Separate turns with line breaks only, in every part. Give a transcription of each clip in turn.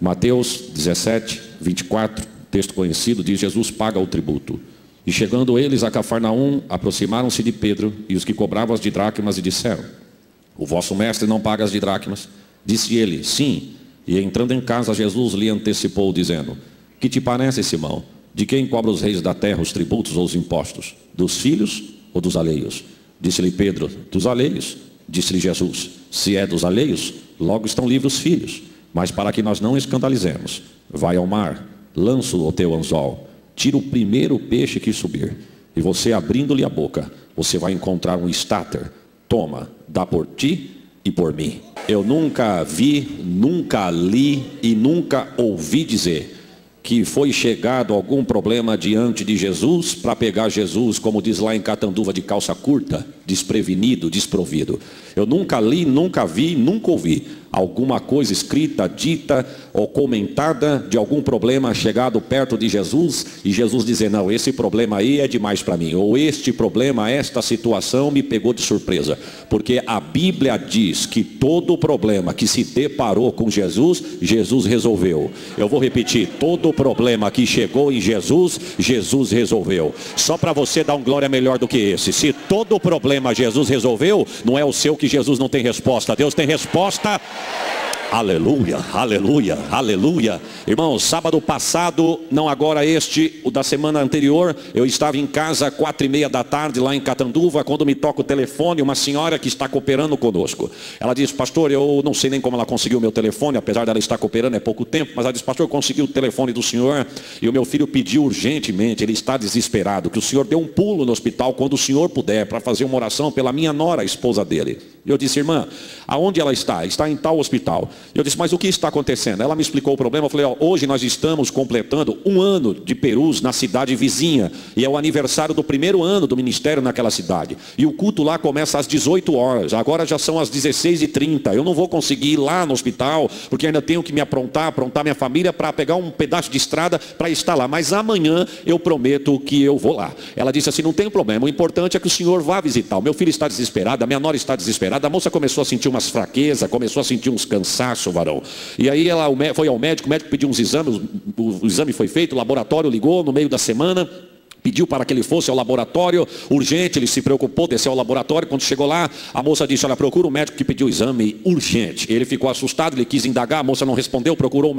Mateus 17, 24, texto conhecido, diz: Jesus paga o tributo. E chegando eles a Cafarnaum, aproximaram-se de Pedro e os que cobravam as didracmas e disseram: o vosso mestre não paga as didracmas? Disse ele: sim. E entrando em casa, Jesus lhe antecipou, dizendo: que te parece, Simão? De quem cobra os reis da terra os tributos ou os impostos? Dos filhos ou dos alheios? Disse-lhe Pedro: dos alheios. Disse-lhe Jesus: se é dos alheios, logo estão livres os filhos. Mas para que nós não escandalizemos, vai ao mar, lança o teu anzol, tira o primeiro peixe que subir, e você, abrindo-lhe a boca, você vai encontrar um estáter. Toma, dá por ti e por mim. Eu nunca vi, nunca li e nunca ouvi dizer que foi chegado algum problema diante de Jesus para pegar Jesus, como diz lá em Catanduva, de calça curta, desprevenido, desprovido. Eu nunca li, nunca vi, nunca ouvi alguma coisa escrita, dita ou comentada de algum problema chegado perto de Jesus e Jesus dizer: não, esse problema aí é demais para mim, ou este problema, esta situação me pegou de surpresa. Porque a Bíblia diz que todo problema que se deparou com Jesus, Jesus resolveu. Eu vou repetir: todo problema que chegou em Jesus, Jesus resolveu. Só para você dar um glória melhor do que esse. Se todo problema Jesus resolveu, não é o seu que Jesus não tem resposta. Deus tem resposta. Aleluia, aleluia, aleluia. Irmãos, sábado passado, não agora este, o da semana anterior, eu estava em casa 4:30 da tarde lá em Catanduva, quando me toca o telefone, uma senhora que está cooperando conosco. Ela disse: pastor, eu não sei nem como ela conseguiu o meu telefone, apesar dela estar cooperando é pouco tempo, mas ela disse: pastor, eu consegui o telefone do senhor e o meu filho pediu urgentemente, ele está desesperado, que o senhor dê um pulo no hospital quando o senhor puder, para fazer uma oração pela minha nora, a esposa dele. E eu disse: irmã, aonde ela está? Está em tal hospital. Eu disse: mas o que está acontecendo? Ela me explicou o problema. Eu falei: ó, hoje nós estamos completando 1 ano de Perus na cidade vizinha, e é o aniversário do 1º ano do ministério naquela cidade, e o culto lá começa às 18 horas, agora já são às 16h30, eu não vou conseguir ir lá no hospital, porque ainda tenho que me aprontar minha família para pegar um pedaço de estrada para estar lá, mas amanhã eu prometo que eu vou lá. Ela disse assim: não tem problema, o importante é que o senhor vá visitar, o meu filho está desesperado, a minha nora está desesperada. A moça começou a sentir umas fraquezas, começou a sentir uns cansaços, varão. E aí ela foi ao médico, o médico pediu uns exames, o exame foi feito, o laboratório ligou no meio da semana, pediu para que ele fosse ao laboratório, urgente, ele se preocupou, desceu ao laboratório. Quando chegou lá, a moça disse: olha, procura o médico que pediu o exame urgente. Ele ficou assustado, ele quis indagar, a moça não respondeu, procurou o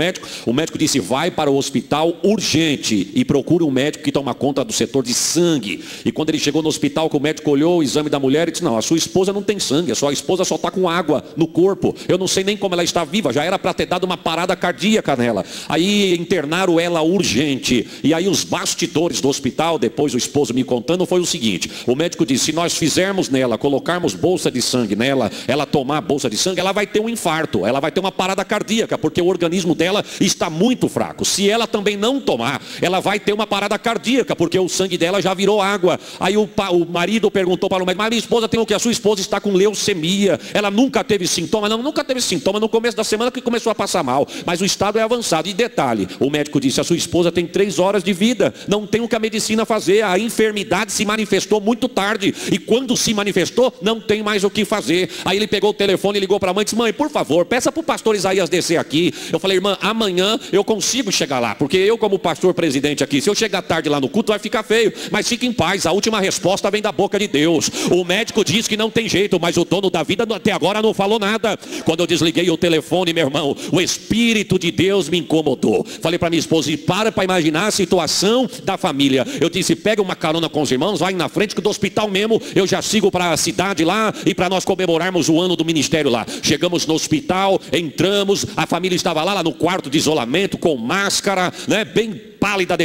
médico disse: vai para o hospital urgente e procura um médico que toma conta do setor de sangue. E quando ele chegou no hospital, que o médico olhou o exame da mulher e disse: não, a sua esposa não tem sangue, a sua esposa só está com água no corpo, eu não sei nem como ela está viva, já era para ter dado uma parada cardíaca nela. Aí internaram ela urgente. E aí os bastidores do hospital, depois o esposo me contando, foi o seguinte: o médico disse: se nós fizermos nela, colocarmos bolsa de sangue nela, ela tomar bolsa de sangue, ela vai ter um infarto, ela vai ter uma parada cardíaca, porque o organismo dela está muito fraco. Se ela também não tomar, ela vai ter uma parada cardíaca, porque o sangue dela já virou água. Aí o marido perguntou para o médico: mas minha esposa tem o que? A sua esposa está com leucemia, ela nunca teve sintoma. Não, nunca teve sintoma, no começo da semana que começou a passar mal, mas o estado é avançado. E detalhe, o médico disse: a sua esposa tem 3 horas de vida, não tem o que a medicina fazer, a enfermidade se manifestou muito tarde, e quando se manifestou, não tem mais o que fazer. Aí ele pegou o telefone e ligou para a mãe e disse: mãe, por favor, peça para o pastor Isaías descer aqui. Eu falei: irmã, amanhã eu consigo chegar lá, porque eu, como pastor presidente aqui, se eu chegar tarde lá no culto vai ficar feio, mas fique em paz, a última resposta vem da boca de Deus. O médico diz que não tem jeito, mas o dono da vida até agora não falou nada. Quando eu desliguei o telefone, meu irmão, o Espírito de Deus me incomodou. Falei para minha esposa: e para imaginar a situação da família. Eu disse: pega uma carona com os irmãos, vai na frente, que do hospital mesmo eu já sigo para a cidade lá, e para nós comemorarmos o ano do ministério lá. Chegamos no hospital, entramos, a família estava lá no quarto de isolamento, com máscara, né, bem pálida,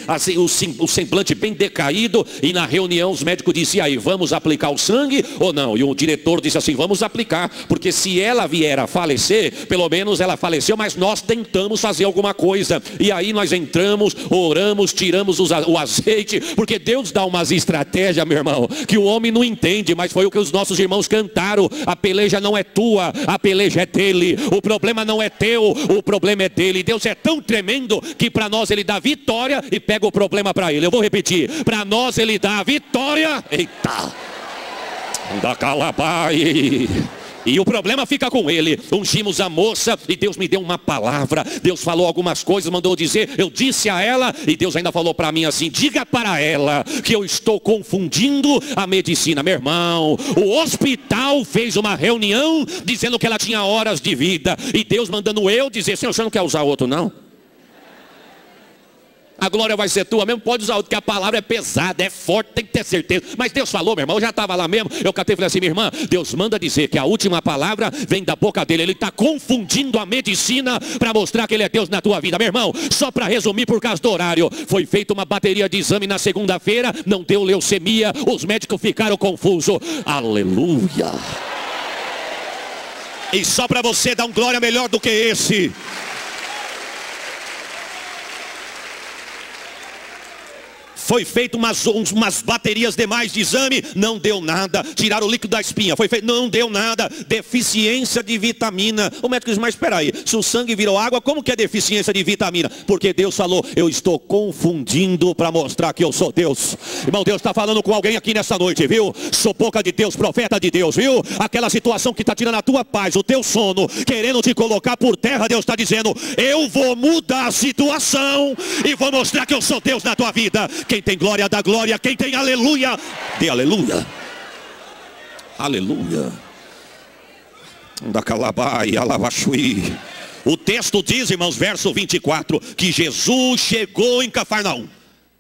assim, o semblante bem decaído. E na reunião os médicos disseram: e aí, vamos aplicar o sangue ou não? E o diretor disse assim: vamos aplicar, porque se ela vier a falecer, pelo menos ela faleceu, mas nós tentamos fazer alguma coisa. E aí nós entramos, oramos, tiramos o azeite, porque Deus dá umas estratégias, meu irmão, que o homem não entende, mas foi o que os nossos irmãos cantaram: a peleja não é tua, a peleja é dele. O problema não é teu, o problema é dele. Deus é tão tremendo que para nós ele dá vitória e pega o problema para ele. Eu vou repetir: para nós ele dá a vitória. Eita! Da calabai. E o problema fica com ele. Ungimos a moça e Deus me deu uma palavra. Deus falou algumas coisas, mandou dizer. Eu disse a ela e Deus ainda falou para mim assim: diga para ela que eu estou confundindo a medicina. Meu irmão, o hospital fez uma reunião dizendo que ela tinha horas de vida. E Deus mandando eu dizer: senhor, você não quer usar outro não? A glória vai ser tua mesmo, pode usar outro, porque a palavra é pesada, é forte, tem que ter certeza. Mas Deus falou, meu irmão, eu já estava lá mesmo. Eu catei e falei assim: minha irmã, Deus manda dizer que a última palavra vem da boca dele. Ele está confundindo a medicina para mostrar que ele é Deus na tua vida. Meu irmão, só para resumir por causa do horário, foi feita uma bateria de exame na segunda-feira, não deu leucemia, os médicos ficaram confusos. Aleluia. E só para você dar um glória melhor do que esse, foi feito umas baterias demais de exame, não deu nada. Tiraram o líquido da espinha, foi feito, não deu nada. Deficiência de vitamina. O médico diz: mas espera aí, se o sangue virou água, como que é deficiência de vitamina? Porque Deus falou: eu estou confundindo para mostrar que eu sou Deus. Irmão, Deus está falando com alguém aqui nessa noite, viu? Sou boca de Deus, profeta de Deus, viu? Aquela situação que está tirando a tua paz, o teu sono, querendo te colocar por terra, Deus está dizendo: eu vou mudar a situação e vou mostrar que eu sou Deus na tua vida. Quem tem glória dá glória, quem tem aleluia dê aleluia. Aleluia. Da calabai, alavaxui. O texto diz, irmãos, verso 24, que Jesus chegou em Cafarnaum.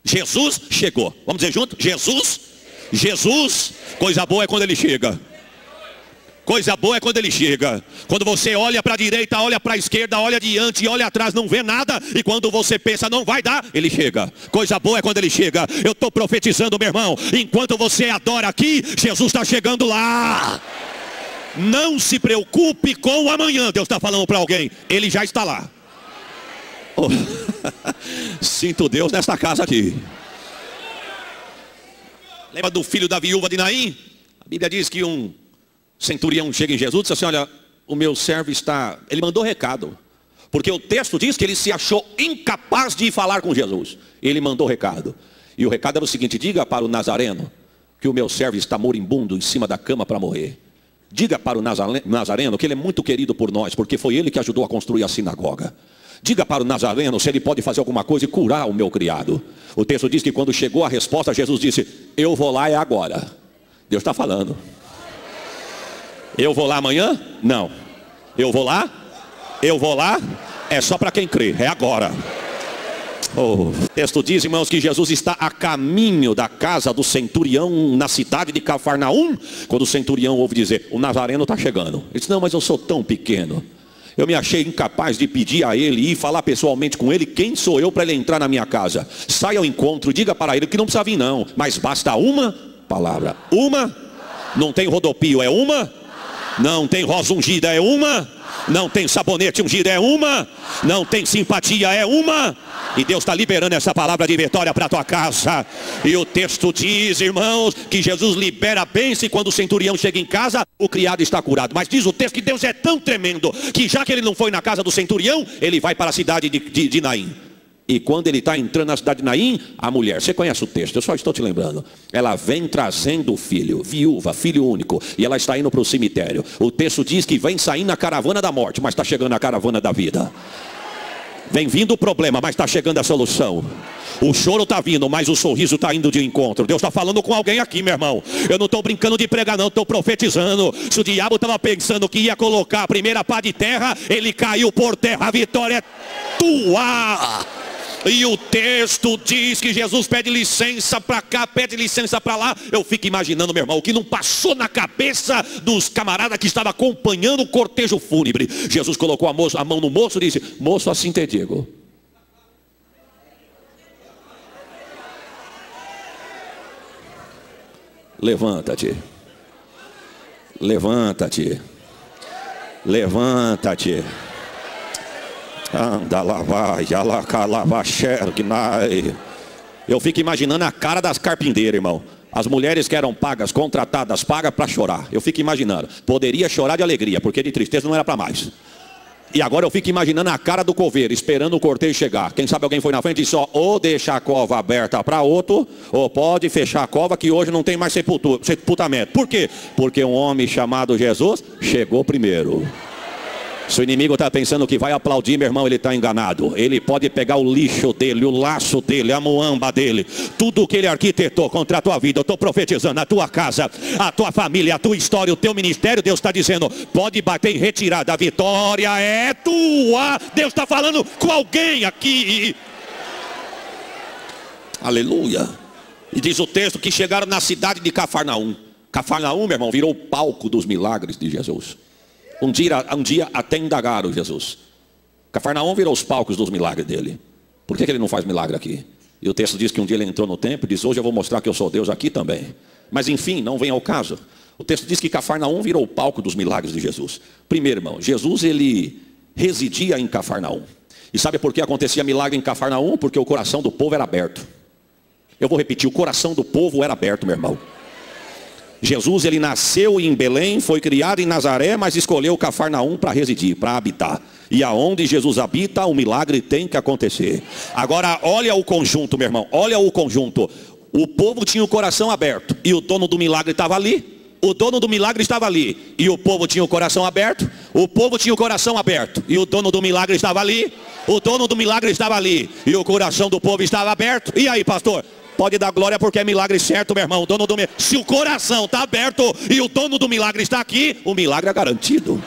Jesus chegou. Vamos dizer junto? Jesus, coisa boa é quando ele chega. Coisa boa é quando ele chega. Quando você olha para a direita, olha para a esquerda, olha adiante, olha atrás, não vê nada. E quando você pensa não vai dar, ele chega. Coisa boa é quando ele chega. Eu estou profetizando, meu irmão. Enquanto você adora aqui, Jesus está chegando lá. Não se preocupe com o amanhã. Deus está falando para alguém. Ele já está lá. Oh. Sinto Deus nesta casa aqui. Lembra do filho da viúva de Naim? A Bíblia diz que um centurião chega em Jesus e diz assim: olha, o meu servo está... Ele mandou recado, porque o texto diz que ele se achou incapaz de falar com Jesus. Ele mandou recado. E o recado era o seguinte: diga para o Nazareno que o meu servo está moribundo em cima da cama para morrer. Diga para o Nazareno que ele é muito querido por nós, porque foi ele que ajudou a construir a sinagoga. Diga para o Nazareno se ele pode fazer alguma coisa e curar o meu criado. O texto diz que quando chegou a resposta, Jesus disse: eu vou lá, é agora. Deus está falando. Eu vou lá amanhã? Não. Eu vou lá? Eu vou lá? É só para quem crê, é agora. O texto diz, irmãos, que Jesus está a caminho da casa do centurião na cidade de Cafarnaum. Quando o centurião ouve dizer: o Nazareno está chegando. Ele diz: não, mas eu sou tão pequeno, eu me achei incapaz de pedir a ele e ir falar pessoalmente com ele. Quem sou eu para ele entrar na minha casa? Saia ao encontro, diga para ele que não precisa vir não, mas basta uma palavra. Uma? Não tem rodopio, é uma? Não tem rosa ungida, é uma? Não tem sabonete ungido, é uma? Não tem simpatia, é uma? E Deus está liberando essa palavra de vitória para a tua casa. E o texto diz, irmãos, que Jesus libera a bênção e quando o centurião chega em casa, o criado está curado. Mas diz o texto que Deus é tão tremendo que já que ele não foi na casa do centurião, ele vai para a cidade de Naim. E quando ele está entrando na cidade de Naim, a mulher, você conhece o texto, eu só estou te lembrando, ela vem trazendo o filho, viúva, filho único, e ela está indo para o cemitério. O texto diz que vem saindo na caravana da morte, mas está chegando a caravana da vida. Vem vindo o problema, mas está chegando a solução. O choro está vindo, mas o sorriso está indo de encontro. Deus está falando com alguém aqui, meu irmão. Eu não estou brincando de pregar não, estou profetizando. Se o diabo estava pensando que ia colocar a primeira pá de terra, ele caiu por terra. A vitória é tua. E o texto diz que Jesus pede licença para cá, pede licença para lá. Eu fico imaginando, meu irmão, o que não passou na cabeça dos camaradas que estavam acompanhando o cortejo fúnebre. Jesus colocou a mão no moço e disse: moço, assim te digo. Levanta-te. Levanta-te. Levanta-te. Anda lá vai, eu fico imaginando a cara das carpinteiras, irmão. As mulheres que eram pagas, contratadas, pagas para chorar. Eu fico imaginando. Poderia chorar de alegria, porque de tristeza não era para mais. E agora eu fico imaginando a cara do coveiro, esperando o cortejo chegar. Quem sabe alguém foi na frente e disse, ó, ou deixa a cova aberta para outro, ou pode fechar a cova que hoje não tem mais sepultamento. Por quê? Porque um homem chamado Jesus chegou primeiro. Se o inimigo está pensando que vai aplaudir, meu irmão, ele está enganado. Ele pode pegar o lixo dele, o laço dele, a muamba dele, tudo que ele arquitetou contra a tua vida. Eu estou profetizando, a tua casa, a tua família, a tua história, o teu ministério. Deus está dizendo, pode bater em retirada, a vitória é tua. Deus está falando com alguém aqui. Aleluia. E diz o texto que chegaram na cidade de Cafarnaum. Cafarnaum, meu irmão, virou o palco dos milagres de Jesus. Um dia até indagaram Jesus. Cafarnaum virou os palcos dos milagres dele. Por que ele não faz milagre aqui? E o texto diz que um dia ele entrou no templo e disse, hoje eu vou mostrar que eu sou Deus aqui também. Mas enfim, não vem ao caso. O texto diz que Cafarnaum virou o palco dos milagres de Jesus. Primeiro, irmão, Jesus ele residia em Cafarnaum. E sabe por que acontecia milagre em Cafarnaum? Porque o coração do povo era aberto. Eu vou repetir, o coração do povo era aberto, meu irmão. Jesus ele nasceu em Belém, foi criado em Nazaré, mas escolheu Cafarnaum para residir, para habitar. E aonde Jesus habita, o milagre tem que acontecer. Agora olha o conjunto, meu irmão, olha o conjunto. O povo tinha o coração aberto e o dono do milagre estava ali. O dono do milagre estava ali e o povo tinha o coração aberto. O povo tinha o coração aberto e o dono do milagre estava ali. O dono do milagre estava ali e o coração do povo estava aberto. E aí, pastor? Pode dar glória porque é milagre certo, meu irmão. O dono do se o coração está aberto e o dono do milagre está aqui, o milagre é garantido.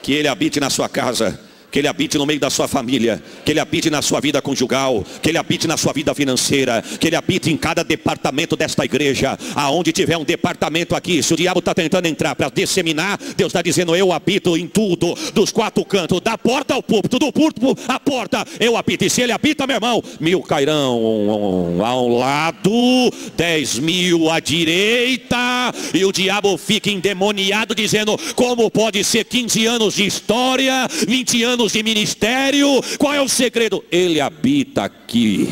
Que ele habite na sua casa, que ele habite no meio da sua família, que ele habite na sua vida conjugal, que ele habite na sua vida financeira, que ele habite em cada departamento desta igreja. Aonde tiver um departamento aqui, se o diabo está tentando entrar para disseminar, Deus está dizendo, eu habito em tudo, dos quatro cantos, da porta ao púlpito, do púlpito à porta, eu habito. E se ele habita, meu irmão, 1000 cairão ao lado, 10.000 à direita, e o diabo fica endemoniado dizendo, como pode ser 15 anos de história, 20 anos de ministério? Qual é o segredo? Ele habita aqui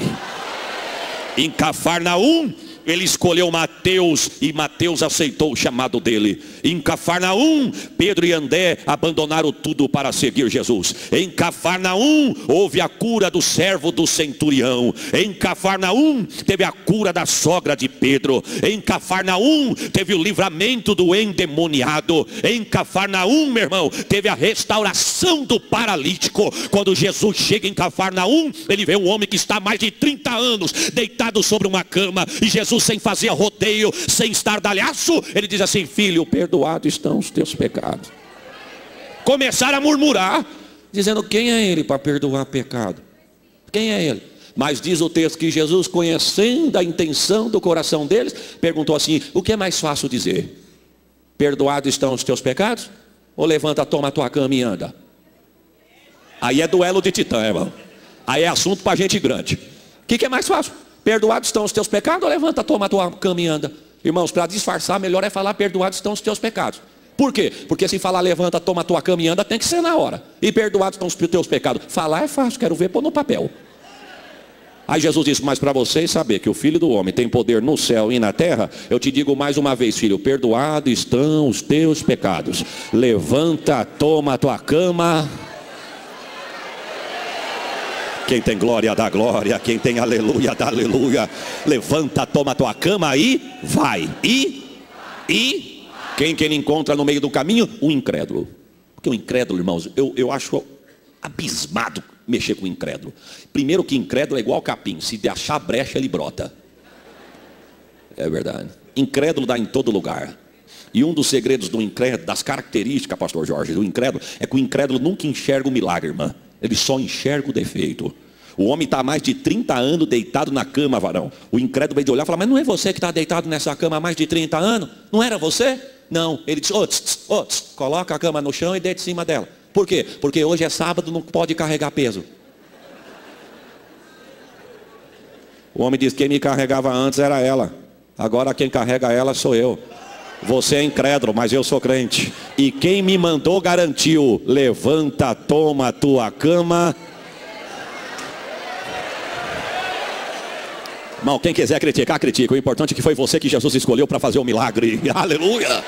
em Cafarnaum. Ele escolheu Mateus e Mateus aceitou o chamado dele. Em Cafarnaum, Pedro e André abandonaram tudo para seguir Jesus. Em Cafarnaum, houve a cura do servo do centurião. Em Cafarnaum, teve a cura da sogra de Pedro. Em Cafarnaum, teve o livramento do endemoniado. Em Cafarnaum, meu irmão, teve a restauração do paralítico. Quando Jesus chega em Cafarnaum, ele vê um homem que está há mais de 30 anos deitado sobre uma cama. E Jesus, sem fazer rodeio, sem estardalhaço, ele diz assim, filho, perdoados estão os teus pecados. Começaram a murmurar, dizendo, quem é ele para perdoar pecado? Quem é ele? Mas diz o texto que Jesus, conhecendo a intenção do coração deles, perguntou assim, o que é mais fácil dizer? Perdoados estão os teus pecados? Ou levanta, toma a tua cama e anda? Aí é duelo de titã, irmão. Aí é assunto para gente grande. O que é mais fácil? Perdoados estão os teus pecados, ou levanta, toma a tua cama e anda? Irmãos, para disfarçar, melhor é falar perdoados estão os teus pecados. Por quê? Porque se falar levanta, toma a tua cama e anda, tem que ser na hora. E perdoados estão os teus pecados. Falar é fácil, quero ver pôr no papel. Aí Jesus disse, mas para vocês saber que o Filho do Homem tem poder no céu e na terra, eu te digo mais uma vez, filho, perdoados estão os teus pecados. Levanta, toma a tua cama. Quem tem glória, dá glória. Quem tem aleluia, dá aleluia. Levanta, toma a tua cama e vai. E quem que ele encontra no meio do caminho? O incrédulo. Porque o incrédulo, irmãos, eu acho abismado mexer com o incrédulo. Primeiro que incrédulo é igual capim. Se achar brecha, ele brota. É verdade. Incrédulo dá em todo lugar. E um dos segredos do incrédulo, das características, pastor Jorge, do incrédulo, é que o incrédulo nunca enxerga o milagre, irmã. Ele só enxerga o defeito. O homem está há mais de 30 anos deitado na cama, varão. O incrédulo veio de olhar e falar, mas não é você que está deitado nessa cama há mais de 30 anos? Não era você? Não. Ele disse, coloca a cama no chão e deita em cima dela. Por quê? Porque hoje é sábado, não pode carregar peso. O homem disse, quem me carregava antes era ela. Agora quem carrega ela sou eu. Você é incrédulo, mas eu sou crente. E quem me mandou garantiu, levanta, toma a tua cama. Irmão, quem quiser criticar, critica. O importante é que foi você que Jesus escolheu para fazer o milagre. Aleluia.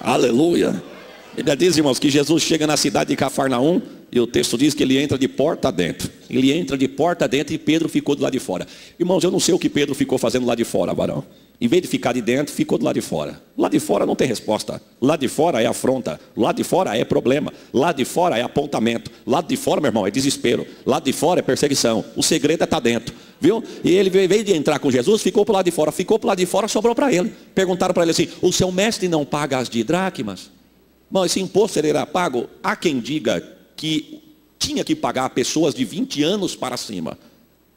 Aleluia. A Bíblia diz, irmãos, que Jesus chega na cidade de Cafarnaum e o texto diz que ele entra de porta dentro. Ele entra de porta dentro e Pedro ficou do lado de fora. Irmãos, eu não sei o que Pedro ficou fazendo lá de fora, varão. Em vez de ficar de dentro, ficou do lado de fora. Lá de fora não tem resposta. Lá de fora é afronta. Lá de fora é problema. Lá de fora é apontamento. Lá de fora, meu irmão, é desespero. Lá de fora é perseguição. O segredo é estar dentro. Viu? E ele, em vez de entrar com Jesus, ficou para o lado de fora. Ficou para o lado de fora, sobrou para ele. Perguntaram para ele assim: o seu mestre não paga as didracmas? Bom, esse imposto ele era pago. Há quem diga que tinha que pagar a pessoas de 20 anos para cima.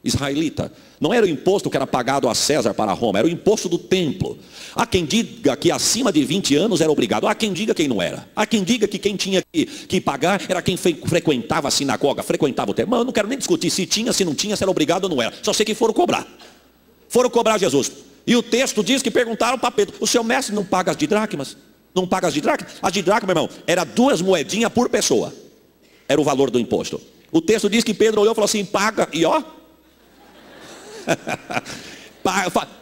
Israelita. Não era o imposto que era pagado a César para Roma, era o imposto do templo. Há quem diga que acima de 20 anos era obrigado. Há quem diga quem não era. Há quem diga que quem tinha que pagar era quem frequentava a sinagoga, frequentava o templo. Mas eu não quero nem discutir se tinha, se não tinha, se era obrigado ou não era. Só sei que foram cobrar. Foram cobrar Jesus. E o texto diz que perguntaram para Pedro: o seu mestre não paga as didracmas? Não paga as didracmas? As didracmas, meu irmão, era 2 moedinhas por pessoa. Era o valor do imposto. O texto diz que Pedro olhou e falou assim: paga, e ó.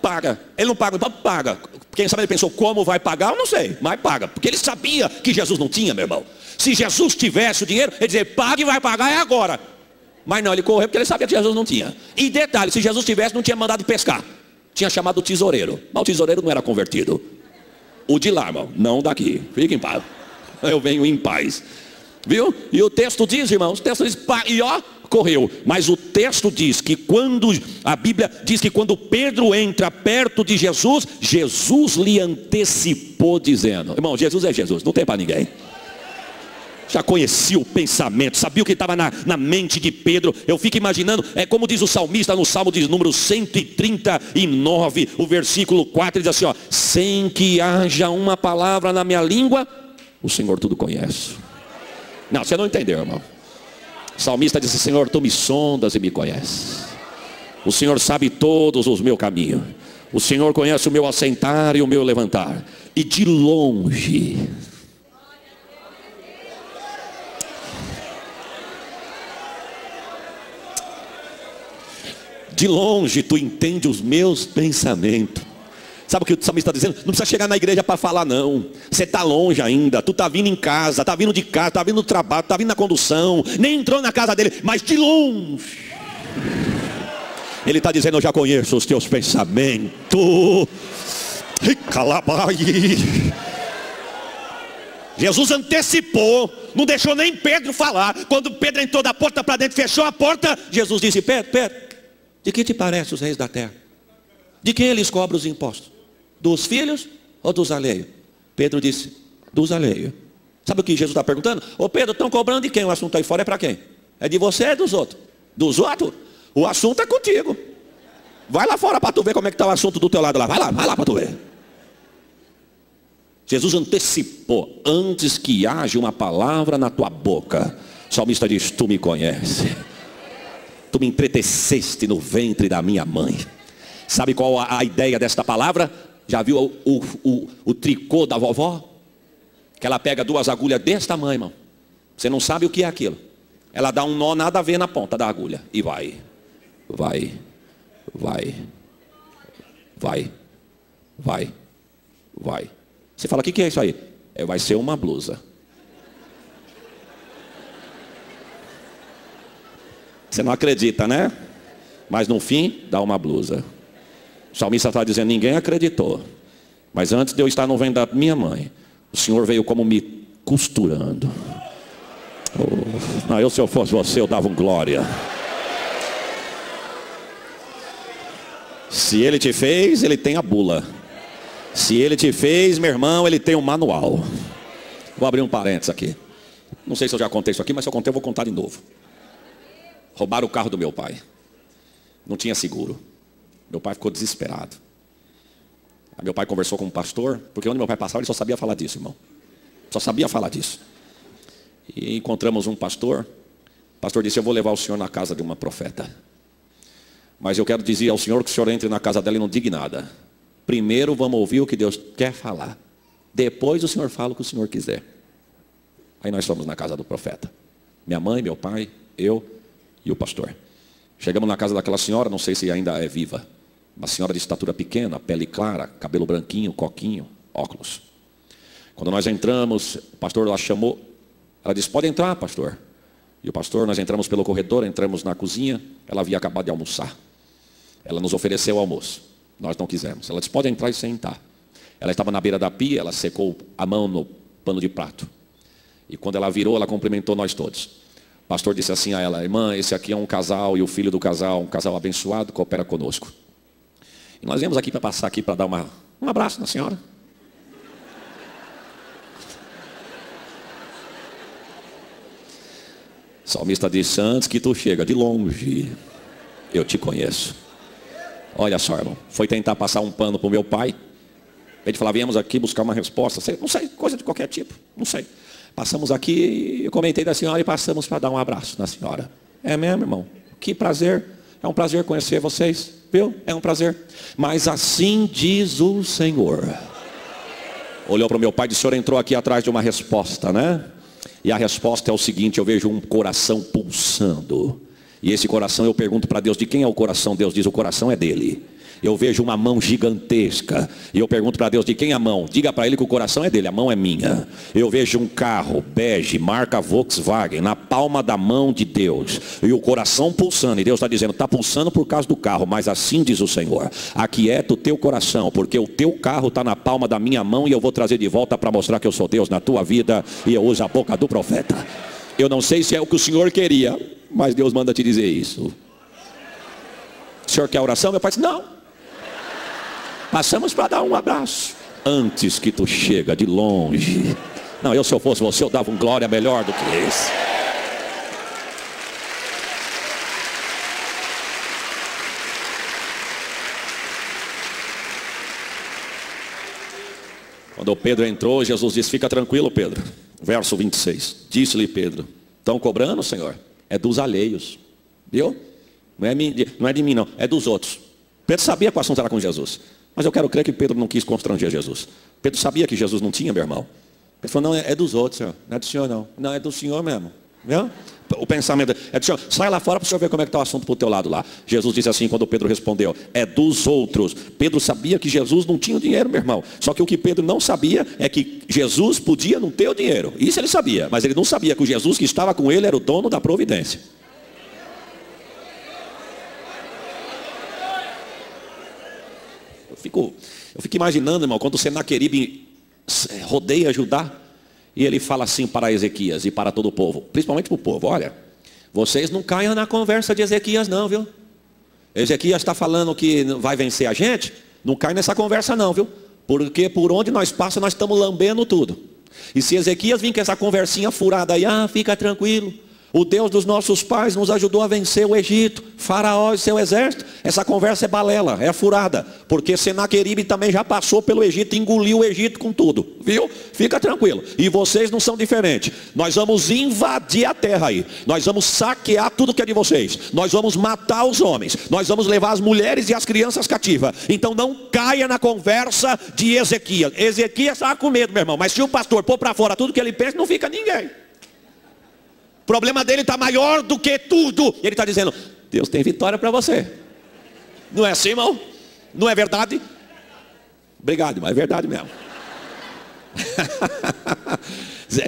Paga. Ele não paga, então paga. Quem sabe ele pensou: como vai pagar? Eu não sei, mas paga. Porque ele sabia que Jesus não tinha, meu irmão. Se Jesus tivesse o dinheiro, ele dizia: paga e vai pagar, é agora. Mas não, ele correu porque ele sabia que Jesus não tinha. E detalhe, se Jesus tivesse, não tinha mandado pescar. Tinha chamado o tesoureiro. Mas o tesoureiro não era convertido. O de lá, irmão, não daqui. Fique em paz. Eu venho em paz. Viu? E o texto diz, irmãos, o texto diz: e ó, correu. Mas o texto diz que a Bíblia diz que quando Pedro entra perto de Jesus, Jesus lhe antecipou dizendo: irmão, Jesus é Jesus, não tem para ninguém. Já conhecia o pensamento, sabia o que estava na mente de Pedro. Eu fico imaginando, é como diz o salmista no Salmo de número 139, o versículo 4, ele diz assim: ó, sem que haja uma palavra na minha língua, o Senhor tudo conhece. Não, você não entendeu, irmão. O salmista disse: Senhor, tu me sondas e me conheces. O Senhor sabe todos os meus caminhos. O Senhor conhece o meu assentar e o meu levantar. E de longe, tu entende os meus pensamentos. Sabe o que o salmista está dizendo? Não precisa chegar na igreja para falar, não. Você está longe ainda. Tu está vindo em casa, está vindo de casa, está vindo do trabalho, está vindo na condução. Nem entrou na casa dele, mas de longe ele está dizendo: eu já conheço os teus pensamentos. Jesus antecipou, não deixou nem Pedro falar. Quando Pedro entrou da porta para dentro, fechou a porta, Jesus disse: Pedro, de que te parece os reis da terra? De quem eles cobram os impostos? Dos filhos ou dos alheios? Pedro disse: dos alheios. Sabe o que Jesus está perguntando? Ô Pedro, estão cobrando de quem? O assunto aí fora é para quem? É de você ou é dos outros? Dos outros? O assunto é contigo. Vai lá fora para tu ver como é que está o assunto do teu lado lá. Vai lá para tu ver. Jesus antecipou: antes que haja uma palavra na tua boca. O salmista diz: tu me conheces. Tu me entreteceste no ventre da minha mãe. Sabe qual a ideia desta palavra? Já viu o tricô da vovó? Que ela pega 2 agulhas desse tamanho, irmão. Você não sabe o que é aquilo. Ela dá um nó nada a ver na ponta da agulha. E vai. Você fala: o que é isso aí? Vai ser uma blusa. Você não acredita, né? Mas no fim, dá uma blusa. O salmista está dizendo: ninguém acreditou. Mas antes de eu estar no ventre da minha mãe, o Senhor veio como me costurando. Oh, se eu fosse você, eu dava um glória. Se Ele te fez, Ele tem a bula. Se Ele te fez, meu irmão, Ele tem um manual. Vou abrir um parênteses aqui. Não sei se eu já contei isso aqui, mas se eu contei, eu vou contar de novo. Roubaram o carro do meu pai. Não tinha seguro. Meu pai ficou desesperado. Aí meu pai conversou com um pastor, porque onde meu pai passava, ele só sabia falar disso, irmão. Só sabia falar disso. E encontramos um pastor. O pastor disse: eu vou levar o senhor na casa de uma profeta. Mas eu quero dizer ao senhor que o senhor entre na casa dela e não diga nada. Primeiro vamos ouvir o que Deus quer falar. Depois o senhor fala o que o senhor quiser. Aí nós fomos na casa do profeta. Minha mãe, meu pai, eu e o pastor. Chegamos na casa daquela senhora, não sei se ainda é viva. Uma senhora de estatura pequena, pele clara, cabelo branquinho, coquinho, óculos. Quando nós entramos, o pastor lá chamou, ela disse, pode entrar, pastor. E o pastor, nós entramos pelo corredor, entramos na cozinha, ela havia acabado de almoçar. Ela nos ofereceu o almoço, nós não quisemos. Ela disse, pode entrar e sentar. Ela estava na beira da pia, ela secou a mão no pano de prato. E quando ela virou, ela cumprimentou nós todos. O pastor disse assim a ela, irmã, esse aqui é um casal e o filho do casal, um casal abençoado, coopera conosco. E nós viemos aqui para passar aqui para dar um abraço na senhora. O salmista disse, antes que tu chega de longe, eu te conheço. Olha só, irmão, foi tentar passar um pano para o meu pai. A gente falava, viemos aqui buscar uma resposta, não sei, coisa de qualquer tipo, não sei. Passamos aqui, eu comentei da senhora e passamos para dar um abraço na senhora. É mesmo, irmão? Que prazer, é um prazer conhecer vocês, viu? É um prazer. Mas assim diz o Senhor. Olhou para o meu pai e disse, o senhor entrou aqui atrás de uma resposta, né? E a resposta é o seguinte, eu vejo um coração pulsando. E esse coração, eu pergunto para Deus, de quem é o coração? Deus diz, o coração é dele. Eu vejo uma mão gigantesca. E eu pergunto para Deus, de quem é a mão? Diga para ele que o coração é dele, a mão é minha. Eu vejo um carro bege, marca Volkswagen, na palma da mão de Deus. E o coração pulsando. E Deus está dizendo, está pulsando por causa do carro. Mas assim diz o Senhor, aquieta o teu coração, porque o teu carro está na palma da minha mão. E eu vou trazer de volta para mostrar que eu sou Deus na tua vida. E eu uso a boca do profeta. Eu não sei se é o que o Senhor queria, mas Deus manda te dizer isso. O senhor quer oração? Meu pai disse, não. Passamos para dar um abraço. Antes que tu chega de longe. Não, eu se eu fosse você, eu dava um glória melhor do que esse. Quando Pedro entrou, Jesus disse, fica tranquilo, Pedro. Verso 26. Disse-lhe Pedro, estão cobrando, Senhor? É dos alheios. Viu? Não é de mim, não. É dos outros. Pedro sabia que o assunto era com Jesus. Mas eu quero crer que Pedro não quis constranger Jesus. Pedro sabia que Jesus não tinha, meu irmão. Ele falou, não, é dos outros, Senhor. Não é do Senhor, não. Não, é do Senhor mesmo. Viu? O pensamento é do Senhor. Sai lá fora para o Senhor ver como é que está o assunto para o teu lado lá. Jesus disse assim quando Pedro respondeu, é dos outros. Pedro sabia que Jesus não tinha o dinheiro, meu irmão. Só que o que Pedro não sabia é que Jesus podia não ter o dinheiro. Isso ele sabia. Mas ele não sabia que o Jesus que estava com ele era o dono da providência. Eu fico imaginando, irmão, quando o Senaqueribe rodeia Judá, e ele fala assim para Ezequias e para todo o povo, principalmente para o povo, olha, vocês não caiam na conversa de Ezequias não, viu? Ezequias está falando que vai vencer a gente, não cai nessa conversa não, viu? Porque por onde nós passamos, nós estamos lambendo tudo. E se Ezequias vir com essa conversinha furada aí, fica tranquilo. O Deus dos nossos pais nos ajudou a vencer o Egito, Faraó e seu exército. Essa conversa é balela, é furada. Porque Senaqueribe também já passou pelo Egito, engoliu o Egito com tudo. Viu? Fica tranquilo. E vocês não são diferentes. Nós vamos invadir a terra aí. Nós vamos saquear tudo que é de vocês. Nós vamos matar os homens. Nós vamos levar as mulheres e as crianças cativas. Então não caia na conversa de Ezequias. Ezequias estava com medo, meu irmão. Mas se o pastor pôr para fora tudo que ele pensa, não fica ninguém. O problema dele está maior do que tudo. Ele está dizendo, Deus tem vitória para você. Não é assim, irmão? Não é verdade? Obrigado, mas é verdade mesmo.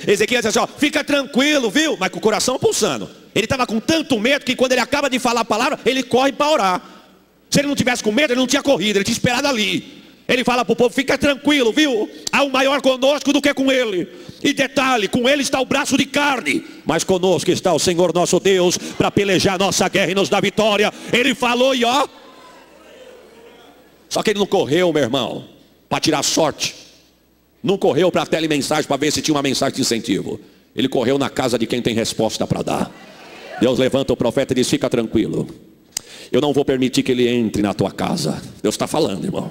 Ezequias disse assim, fica tranquilo, viu? Mas com o coração pulsando. Ele estava com tanto medo que quando ele acaba de falar a palavra, ele corre para orar. Se ele não tivesse com medo, ele não tinha corrido, ele tinha esperado ali. Ele fala para o povo, fica tranquilo, viu? Há um maior conosco do que com ele. E detalhe, com ele está o braço de carne, mas conosco está o Senhor nosso Deus, para pelejar nossa guerra e nos dar vitória. Ele falou e ó. Só que ele não correu, meu irmão, para tirar sorte. Não correu para telemensagem, para ver se tinha uma mensagem de incentivo. Ele correu na casa de quem tem resposta para dar. Deus levanta o profeta e diz, fica tranquilo. Eu não vou permitir que ele entre na tua casa. Deus está falando, irmão.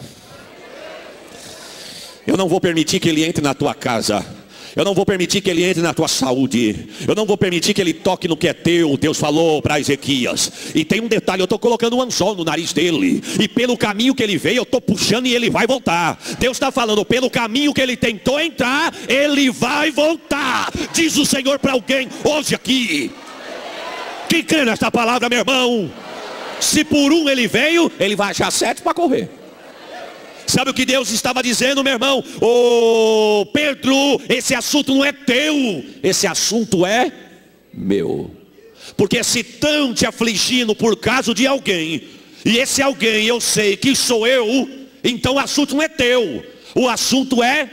Eu não vou permitir que ele entre na tua casa. Eu não vou permitir que ele entre na tua saúde. Eu não vou permitir que ele toque no que é teu. Deus falou para Ezequias. E tem um detalhe, eu estou colocando um anzol no nariz dele. E pelo caminho que ele veio, eu estou puxando e ele vai voltar. Deus está falando, pelo caminho que ele tentou entrar, ele vai voltar. Diz o Senhor para alguém hoje aqui. Quem crê nesta palavra, meu irmão? Se por um ele veio, ele vai achar 7 para correr. Sabe o que Deus estava dizendo, meu irmão? Ô Pedro, esse assunto não é teu, esse assunto é meu. Porque se estão te afligindo por causa de alguém, e esse alguém eu sei que sou eu, então o assunto não é teu, o assunto é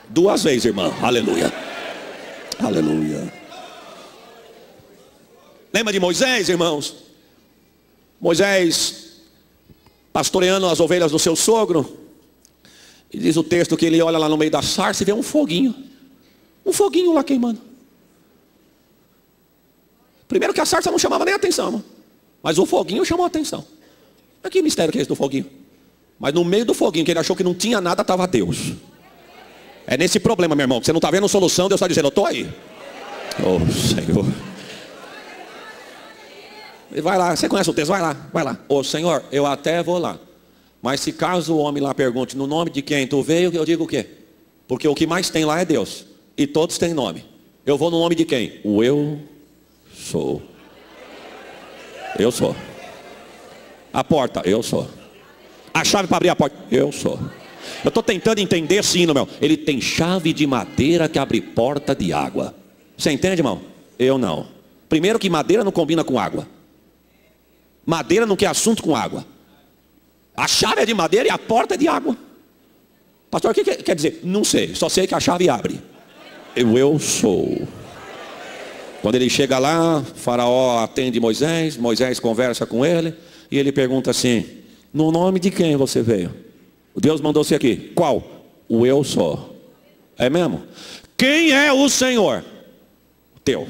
duas vezes, irmão. Aleluia. Aleluia. Lembra de Moisés, irmãos? Moisés pastoreando as ovelhas do seu sogro, e diz o texto que ele olha lá no meio da sarça e vê um foguinho lá queimando. Primeiro que a sarça não chamava nem atenção, mas o foguinho chamou a atenção. Mas que mistério que é esse do foguinho? Mas no meio do foguinho, que ele achou que não tinha nada, estava Deus. É nesse problema, meu irmão, que você não está vendo solução, Deus está dizendo, eu estou aí. Oh Senhor. Vai lá, você conhece o texto, vai lá. Ô Senhor, eu até vou lá. Mas se caso o homem lá pergunte, no nome de quem tu veio, eu digo o quê? Porque o que mais tem lá é Deus. E todos têm nome. Eu vou no nome de quem? O eu sou. Eu sou. A porta, eu sou. A chave para abrir a porta, eu sou. Eu estou tentando entender sim, meu. Ele tem chave de madeira que abre porta de água. Você entende, irmão? Eu não. Primeiro que madeira não combina com água. Madeira não quer assunto com água. A chave é de madeira e a porta é de água. Pastor, o que quer dizer? Não sei, só sei que a chave abre. Eu sou. Quando ele chega lá, Faraó atende Moisés, Moisés conversa com ele, e ele pergunta assim, no nome de quem você veio? Deus mandou você aqui. Qual? O eu sou. É mesmo? Quem é o Senhor? Teu.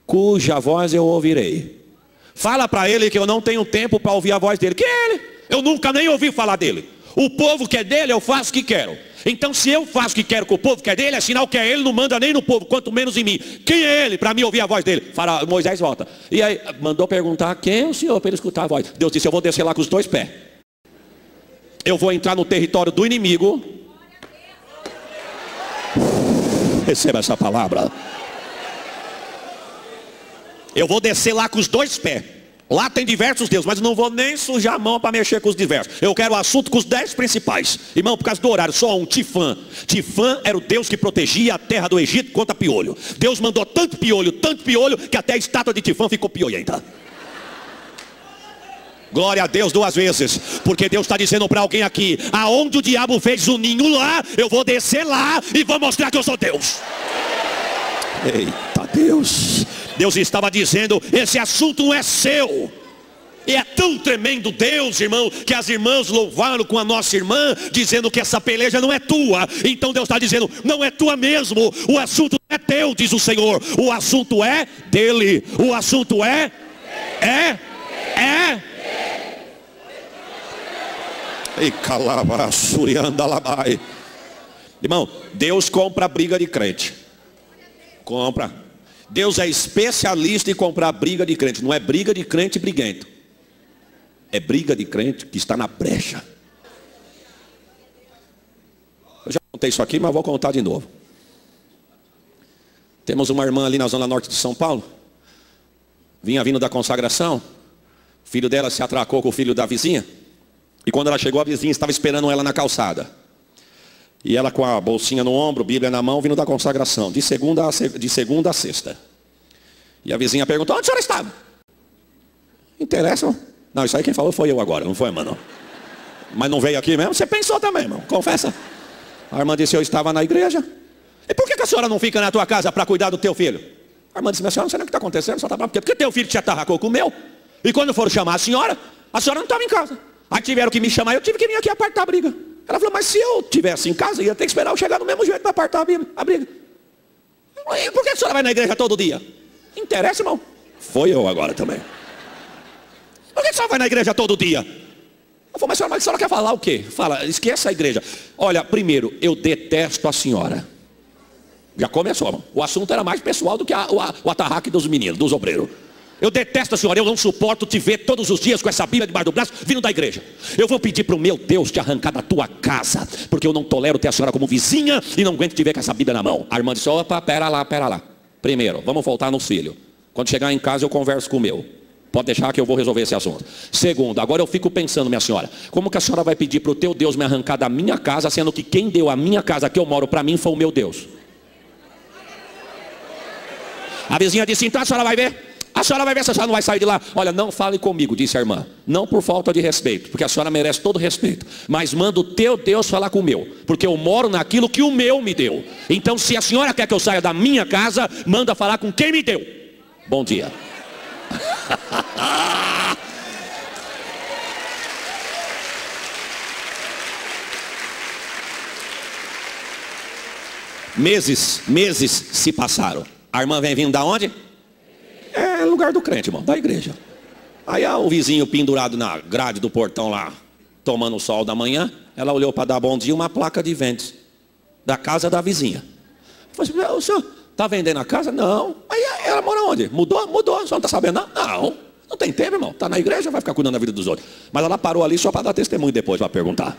Cuja voz eu ouvirei. Fala para ele que eu não tenho tempo para ouvir a voz dele. Que é ele? Eu nunca nem ouvi falar dele. O povo que é dele, eu faço o que quero. Então se eu faço o que quero com o povo que é dele, é sinal que é ele, não manda nem no povo, quanto menos em mim. Quem é ele para mim ouvir a voz dele? Fala, Moisés volta. E aí mandou perguntar quem é o Senhor para ele escutar a voz. Deus disse, eu vou descer lá com os dois pés. Eu vou entrar no território do inimigo. Receba essa palavra. Eu vou descer lá com os dois pés. Lá tem diversos deuses, mas eu não vou nem sujar a mão para mexer com os diversos. Eu quero o assunto com os 10 principais. Irmão, por causa do horário, só um, Tifã. Tifã era o Deus que protegia a terra do Egito contra piolho. Deus mandou tanto piolho, que até a estátua de Tifã ficou piolhenta. Glória a Deus 2 vezes. Porque Deus está dizendo para alguém aqui, aonde o diabo fez o ninho lá, eu vou descer lá e vou mostrar que eu sou Deus. Eita Deus. Deus estava dizendo, esse assunto não é seu. E é tão tremendo Deus, irmão, que as irmãs louvaram com a nossa irmã, dizendo que essa peleja não é tua. Então Deus está dizendo, não é tua mesmo. O assunto não é teu, diz o Senhor. O assunto é dele. O assunto é. E calava, surianda labai. Irmão, Deus compra a briga de crente. Compra. Deus é especialista em comprar briga de crente. Não é briga de crente briguento. É briga de crente que está na brecha. Eu já contei isso aqui, mas vou contar de novo. Temos uma irmã ali na zona norte de São Paulo. Vinha vindo da consagração. O filho dela se atracou com o filho da vizinha. E quando ela chegou, a vizinha estava esperando ela na calçada. E ela com a bolsinha no ombro, Bíblia na mão, vindo da consagração, de segunda a sexta. E a vizinha perguntou, onde a senhora estava? Interessa? Não, isso aí quem falou foi eu agora, não foi a irmã não. Mas não veio aqui mesmo? Você pensou também, irmão, confessa. A irmã disse, eu estava na igreja. E por que a senhora não fica na tua casa para cuidar do teu filho? A irmã disse, minha senhora, não sei nem o que está acontecendo, só está brava. Porque teu filho te atarracou com o meu. E quando foram chamar a senhora não estava em casa. Aí tiveram que me chamar, eu tive que vir aqui apartar a briga. Ela falou, mas se eu estivesse em casa, ia ter que esperar eu chegar do mesmo jeito para apartar a briga. E por que a senhora vai na igreja todo dia? Interessa, irmão? Foi eu agora também. Por que a senhora vai na igreja todo dia? Eu falei, mas a senhora quer falar o quê? Fala, esqueça a igreja. Olha, primeiro, eu detesto a senhora. Já começou, irmão. O assunto era mais pessoal do que o atarraque dos meninos, dos obreiros. Eu detesto a senhora, eu não suporto te ver todos os dias com essa Bíblia debaixo do braço, vindo da igreja. Eu vou pedir para o meu Deus te arrancar da tua casa, porque eu não tolero ter a senhora como vizinha e não aguento te ver com essa Bíblia na mão. A irmã disse, opa, pera lá. Primeiro, vamos voltar no filho. Quando chegar em casa eu converso com o meu. Pode deixar que eu vou resolver esse assunto. Segundo, agora eu fico pensando, minha senhora, como que a senhora vai pedir para o teu Deus me arrancar da minha casa, sendo que quem deu a minha casa que eu moro para mim foi o meu Deus? A vizinha disse, então a senhora vai ver? A senhora vai ver se a senhora não vai sair de lá. Olha, não fale comigo, disse a irmã. Não por falta de respeito, porque a senhora merece todo respeito. Mas manda o teu Deus falar com o meu, porque eu moro naquilo que o meu me deu. Então se a senhora quer que eu saia da minha casa, manda falar com quem me deu. Bom dia. Meses se passaram. A irmã vem vindo da onde? É lugar do crente, irmão, da igreja. Aí o vizinho pendurado na grade do portão lá, tomando o sol da manhã, ela olhou para dar bom dia, uma placa de vendas da casa da vizinha. Falei assim, o senhor está vendendo a casa? Não. Aí ela mora onde? Mudou, o senhor não está sabendo não? Não, não tem tempo, irmão, está na igreja, vai ficar cuidando da vida dos outros. Mas ela parou ali só para dar testemunho depois, para perguntar.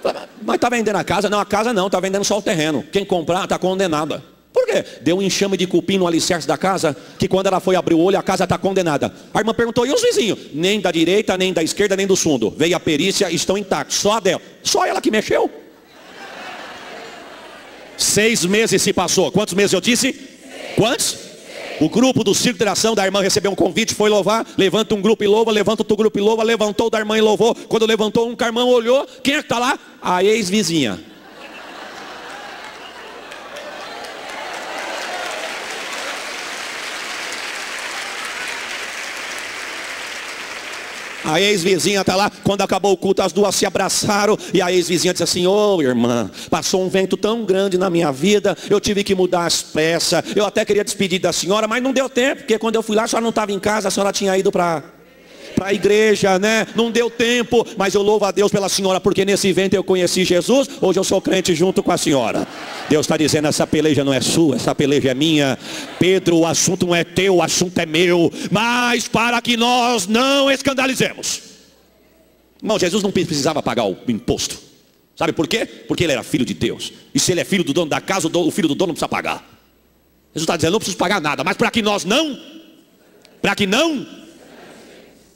Falei, mas está vendendo a casa? Não, a casa não, está vendendo só o terreno. Quem comprar está condenada. Por quê? Deu um enxame de cupim no alicerce da casa, que quando ela foi abrir o olho, a casa está condenada. A irmã perguntou, e os vizinhos? Nem da direita, nem da esquerda, nem do fundo. Veio a perícia, estão intactos, só a dela. Só ela que mexeu. 6 meses se passou. Quantos meses eu disse? 6. Quantos? O grupo do Circo de Ação da irmã recebeu um convite, foi louvar. Levanta um grupo e louva, levanta outro grupo e louva. Levantou da irmã e louvou. Quando levantou um, a irmã olhou. Quem é que está lá? A ex-vizinha. A ex-vizinha está lá, quando acabou o culto, as duas se abraçaram. E a ex-vizinha disse assim, ô irmã, passou um vento tão grande na minha vida, eu tive que mudar as peças. Eu até queria despedir da senhora, mas não deu tempo, porque quando eu fui lá, a senhora não estava em casa, a senhora tinha ido para a igreja, né? Não deu tempo, mas eu louvo a Deus pela senhora, porque nesse evento eu conheci Jesus. Hoje eu sou crente junto com a senhora. Deus está dizendo, essa peleja não é sua, essa peleja é minha. Pedro, o assunto não é teu, o assunto é meu. Mas para que nós não escandalizemos. Irmão, Jesus não precisava pagar o imposto. Sabe por quê? Porque ele era filho de Deus. E se ele é filho do dono da casa, o filho do dono não precisa pagar. Jesus está dizendo, não preciso pagar nada. Mas para que não.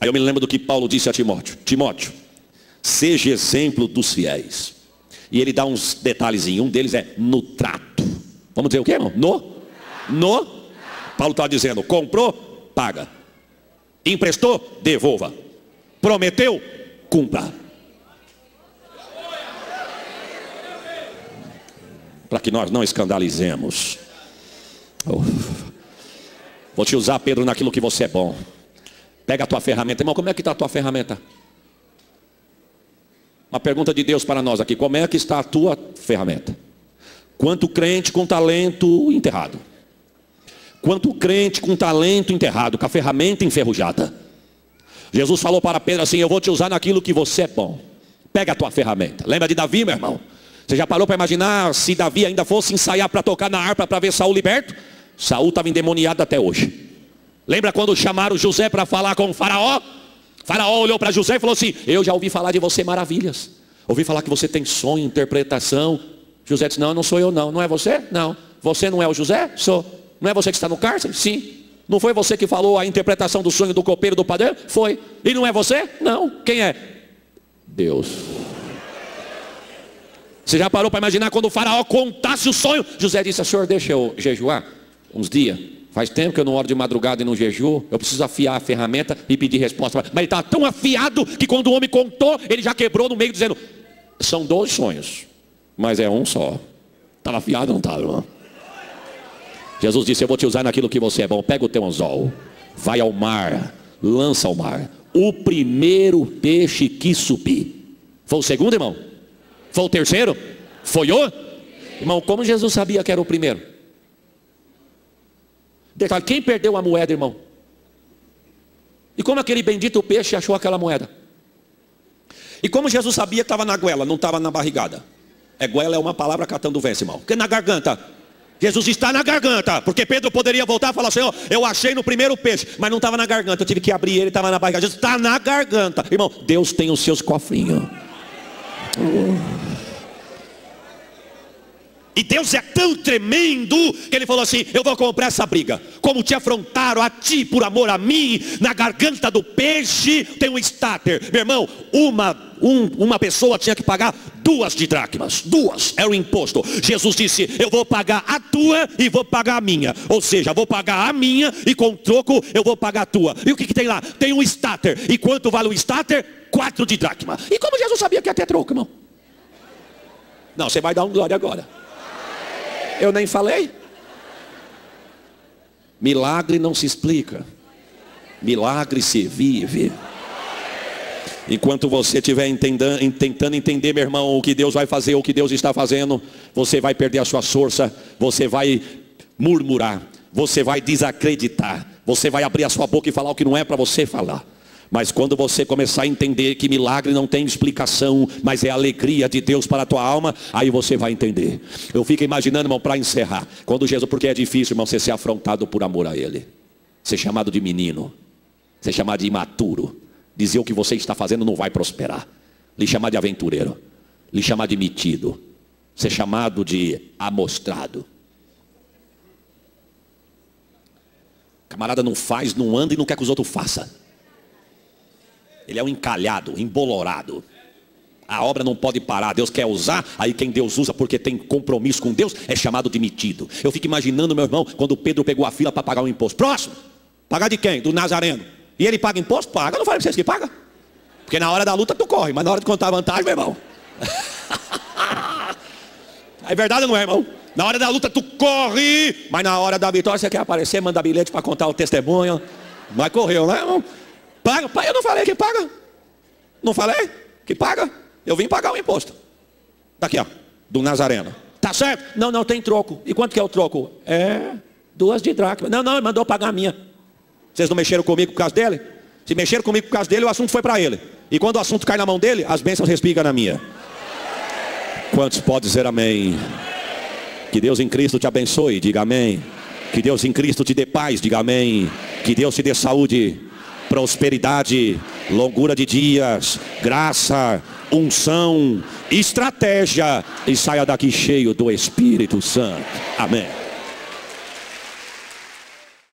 Aí eu me lembro do que Paulo disse a Timóteo. Timóteo, seja exemplo dos fiéis. E ele dá uns detalhezinhos. Um deles é no trato. Vamos dizer o quê, irmão? No. Paulo está dizendo, comprou, paga. Emprestou, devolva. Prometeu, cumpra. Para que nós não escandalizemos. Vou te usar, Pedro, naquilo que você é bom. Pega a tua ferramenta. Irmão, como é que está a tua ferramenta? Uma pergunta de Deus para nós aqui. Como é que está a tua ferramenta? Quanto crente com talento enterrado? Quanto crente com talento enterrado, com a ferramenta enferrujada? Jesus falou para Pedro assim, eu vou te usar naquilo que você é bom. Pega a tua ferramenta. Lembra de Davi, meu irmão? Você já parou para imaginar se Davi ainda fosse ensaiar para tocar na harpa para ver Saul liberto? Saul estava endemoniado até hoje. Lembra quando chamaram José para falar com o faraó? Faraó olhou para José e falou assim, eu já ouvi falar de você maravilhas. Ouvi falar que você tem sonho, interpretação. José disse, não, não sou eu não. Não é você? Não. Você não é o José? Sou. Não é você que está no cárcere? Sim. Não foi você que falou a interpretação do sonho do copeiro do padeiro? Foi. E não é você? Não. Quem é? Deus. Você já parou para imaginar quando o faraó contasse o sonho? José disse, senhor, deixa eu jejuar uns dias. Faz tempo que eu não oro de madrugada e não jejuo. Eu preciso afiar a ferramenta e pedir resposta. Mas ele estava tão afiado que quando o homem contou, ele já quebrou no meio dizendo, são 12 sonhos, mas é um só. Estava afiado ou não estava, irmão? Jesus disse, eu vou te usar naquilo que você é bom. Pega o teu anzol, vai ao mar, lança ao mar. O primeiro peixe que subir. Foi o segundo, irmão? Foi o terceiro? Foi o? Irmão, como Jesus sabia que era o primeiro? Detalhe, quem perdeu a moeda, irmão? E como aquele bendito peixe achou aquela moeda? E como Jesus sabia que estava na goela, não estava na barrigada? Goela é uma palavra catando vence, irmão. Porque na garganta. Jesus está na garganta. Porque Pedro poderia voltar e falar assim, eu achei no primeiro peixe, mas não estava na garganta. Eu tive que abrir ele, estava na barriga. Jesus está na garganta. Irmão, Deus tem os seus cofrinhos. E Deus é tão tremendo que ele falou assim: eu vou comprar essa briga. Como te afrontaram a ti por amor a mim, na garganta do peixe tem um starter. Meu irmão, uma pessoa tinha que pagar 2 dracmas. 2 era o imposto. Jesus disse: eu vou pagar a tua e vou pagar a minha. Ou seja, vou pagar a minha e com troco eu vou pagar a tua. E o que tem lá? Tem um starter. E quanto vale o starter? 4 dracma. E como Jesus sabia que ia ter troco, irmão? Não, você vai dar um glória agora. Eu nem falei. Milagre não se explica. Milagre se vive. Enquanto você estiver tentando entender, meu irmão, o que Deus vai fazer, o que Deus está fazendo, você vai perder a sua força, você vai murmurar, você vai desacreditar, você vai abrir a sua boca e falar o que não é para você falar. Mas quando você começar a entender que milagre não tem explicação, mas é a alegria de Deus para a tua alma, aí você vai entender. Eu fico imaginando, irmão, para encerrar, quando Jesus, porque é difícil, irmão, você ser afrontado por amor a Ele, ser chamado de menino, ser chamado de imaturo, dizer o que você está fazendo não vai prosperar, lhe chamar de aventureiro, lhe chamar de metido, ser chamado de amostrado. Camarada não faz, não anda e não quer que os outros façam. Ele é um encalhado, embolorado. A obra não pode parar, Deus quer usar. Aí quem Deus usa porque tem compromisso com Deus é chamado de metido. Eu fico imaginando, meu irmão, quando Pedro pegou a fila para pagar o imposto. Próximo, pagar de quem? Do Nazareno. E ele paga imposto? Paga, não falei para vocês que paga. Porque na hora da luta tu corre, mas na hora de contar vantagem, meu irmão. É verdade ou não é, irmão? Na hora da luta tu corre, mas na hora da vitória você quer aparecer, manda bilhete para contar o testemunho. Mas correu, né, irmão? Paga, eu não falei que paga. Não falei que paga. Eu vim pagar o imposto. Daqui, ó, do Nazareno. Tá certo? Não, não, tem troco. E quanto que é o troco? 2 dracma. Não, ele mandou pagar a minha. Vocês não mexeram comigo por causa dele? Se mexeram comigo por causa dele, o assunto foi para ele. E quando o assunto cai na mão dele, as bênçãos respingam na minha. Quantos podem dizer amém? Que Deus em Cristo te abençoe, diga amém. Que Deus em Cristo te dê paz, diga amém. Que Deus te dê saúde, prosperidade, longura de dias, graça, unção, estratégia, e saia daqui cheio do Espírito Santo. Amém.